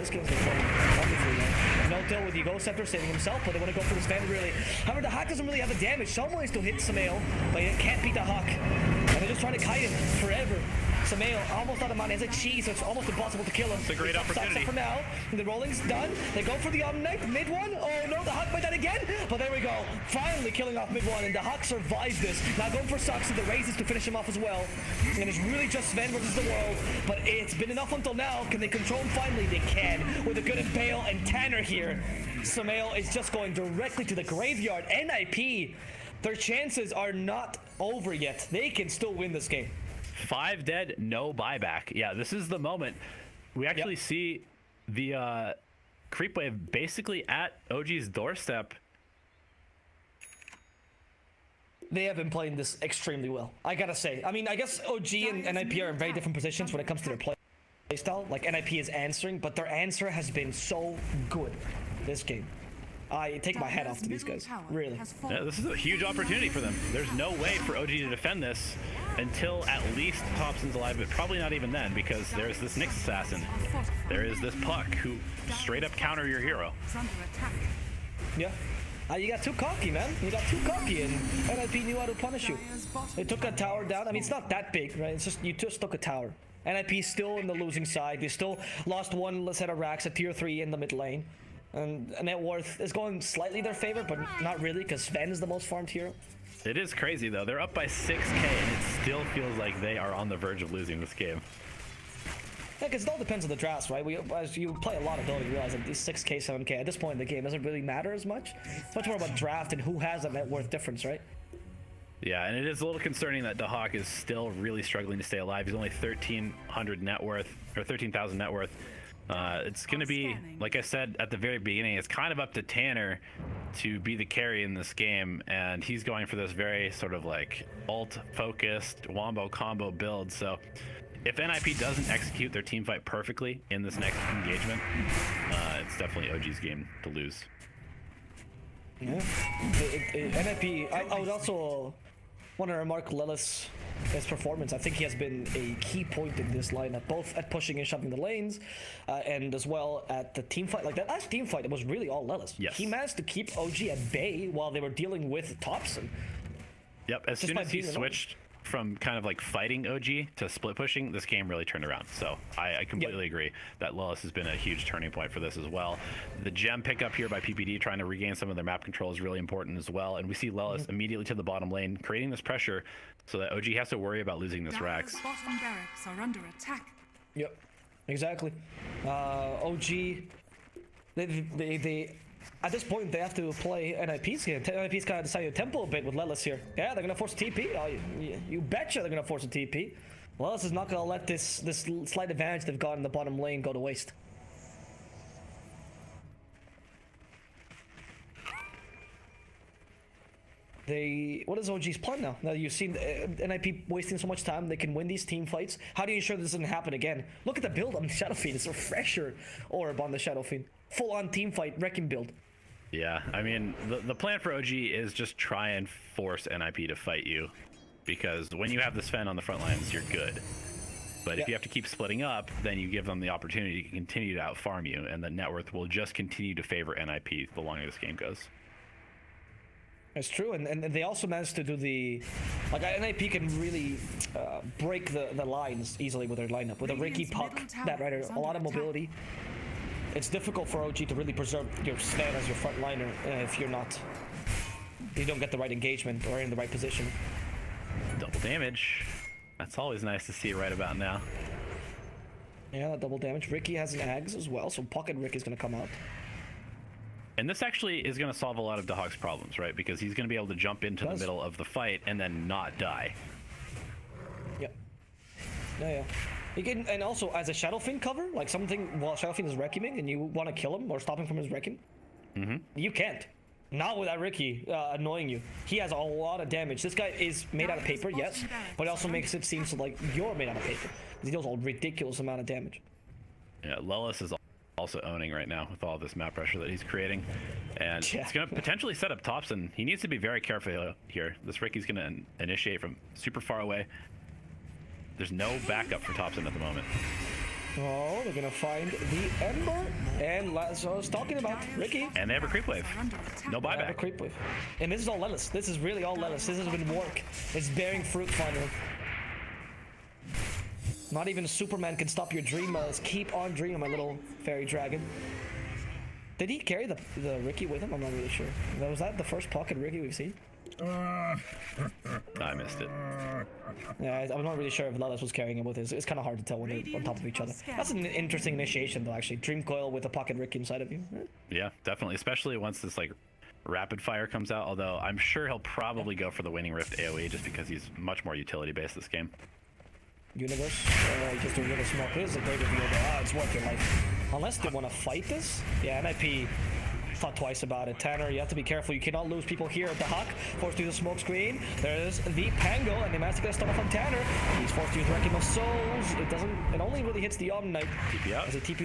this game's gonna go wonderfully, man. No deal with Ego Scepter saving himself, but they want to go for this Ven really. However, the Hawk doesn't really have the damage. Someone still hit Samael, but he can't beat the Hawk. And they're just trying to kite him forever. Samael almost out of mana. He has a cheese, so it's almost impossible to kill him. It's a great opportunity. For now, the rolling's done. They go for the Omnight mid one. Oh no, the Hawk might die again. But there we go. Finally killing off mid one, and the Hawk survives this. Now going for Sucks and the raises to finish him off as well. And it's really just Sven versus the world. But it's been enough until now. Can they control him? Finally, they can. With a good Impale and Tanner here. Samael is just going directly to the graveyard. NiP, their chances are not over yet. They can still win this game. 5 dead, no buyback. Yeah, this is the moment. We actually see the creep wave basically at OG's doorstep. They have been playing this extremely well, I gotta say. I mean, I guess OG and NiP are in very different positions when it comes to their play style. Like, NiP is answering, but their answer has been so good this game. I take my hat off to these guys, really. Yeah, this is a huge opportunity for them. There's no way for OG to defend this until at least Thompson's alive, but probably not even then, because there's this Nyx assassin. There is this Puck who straight up counter your hero. Yeah. You got too cocky, man. You got too cocky, and NiP knew how to punish you. They took that tower down. I mean, it's not that big, right? It's just, you just took a tower. NiP still in the losing side. They still lost one set of racks at tier 3 in the mid lane. And net worth is going slightly their favor, but not really, because Sven is the most farmed hero. It is crazy, though. They're up by 6k, and it still feels like they are on the verge of losing this game. Yeah, because it all depends on the drafts, right? As you play a lot of Dota, you realize that these 6k, 7k, at this point in the game, doesn't really matter as much. It's much more about draft and who has that net worth difference, right? Yeah, and it is a little concerning that the Hawk is still really struggling to stay alive. He's only 1,300 net worth, or 13,000 net worth. It's going to be, like I said at the very beginning, it's kind of up to Tanner to be the carry in this game, and he's going for this very sort of like ult-focused wombo combo build. So if NiP doesn't execute their team fight perfectly in this next engagement, it's definitely OG's game to lose. Yeah, NiP, I would also want to remark Lilith's performance. I think he has been a key point in this lineup, both at pushing and shoving the lanes, and as well at the team fight. Like that last team fight, it was really all Lilith. Yes. He managed to keep OG at bay while they were dealing with Thompson. Yep, as soon as he switched from kind of like fighting OG to split pushing, this game really turned around. So I completely agree that Lilith has been a huge turning point for this as well. The gem pickup here by PPD trying to regain some of their map control is really important as well. And we see Lilith immediately to the bottom lane, creating this pressure so that OG has to worry about losing this Rax. Bottom barracks are under attack. Yep, exactly. OG, they at this point, they have to play NiP's game. NiP's kind of decided to tempo a bit with Lelis here. Yeah, they're going to force a TP. Oh, you betcha they're going to force a TP. Lelis is not going to let this slight advantage they've got in the bottom lane go to waste. What is OG's plan now? Now you've seen NiP wasting so much time, they can win these team fights. How do you ensure this doesn't happen again? Look at the build on Shadow Fiend. It's a refresher orb on the Shadow Fiend. Full-on team fight, wrecking build. Yeah, I mean, the plan for OG is just try and force NiP to fight you, because when you have the Sven on the front lines, you're good. But if you have to keep splitting up, then you give them the opportunity to continue to outfarm you, and the net worth will just continue to favor NiP the longer this game goes. It's true, and they also managed to do the... Like, NiP can really break the lines easily with their lineup. With a Ricky Puck, that right, a lot of mobility. It's difficult for OG to really preserve your Sven as your front liner if you don't get the right engagement or in the right position. Double damage. That's always nice to see right about now. Yeah, double damage. Ricky has an Ags as well, so Puck and Ricky's gonna come out. And this actually is going to solve a lot of Dahak's problems, right? Because he's going to be able to jump into the middle of the fight and then not die. Yep. Yeah. You can, and also as a Shadow Fiend cover, like something while Shadow Fiend is wrecking and you want to kill him or stop him from his wrecking, you can't. Not without Ricky annoying you. He has a lot of damage. This guy is made out of paper, yes, but it also makes it seem so like you're made out of paper. He deals a ridiculous amount of damage. Yeah, Lelis is also owning right now with all this map pressure that he's creating, and it's going to potentially set up Thompson. He needs to be very careful here. This Ricky's going to initiate from super far away. There's no backup for Thompson at the moment. Oh, they're gonna find the Ember. And so I was talking about Ricky. And they have a creep wave. Are under attack. No They have a buyback. creep wave. And this is all Lelis. This is really all Lelis. This has been work. It's bearing fruit finally. Not even Superman can stop your dream. Keep on dreaming, my little fairy dragon. Did he carry the Ricky with him? I'm not really sure. Was that the first pocket Ricky we've seen? I missed it. Yeah, I'm not really sure if Lelis was carrying him with his. It's kind of hard to tell when they're on top of each other. That's an interesting initiation, though, actually. Dream Coil with a pocket Ricky inside of you. Yeah, definitely. Especially once this like rapid fire comes out. Although I'm sure he'll probably go for the Winning Rift AoE just because he's much more utility based this game. Universe. Just doing a little smoke. This is a great reveal, though. It's worth your life. Unless they want to fight this. Yeah, NiP thought twice about it. Tanner, you have to be careful. You cannot lose people here at the Hawk. Forced through the smoke screen. There's the Pango, and they managed to get a stun off on Tanner. He's forced to use Wrecking of Souls. It only really hits the Omni Knight TP out. as a TP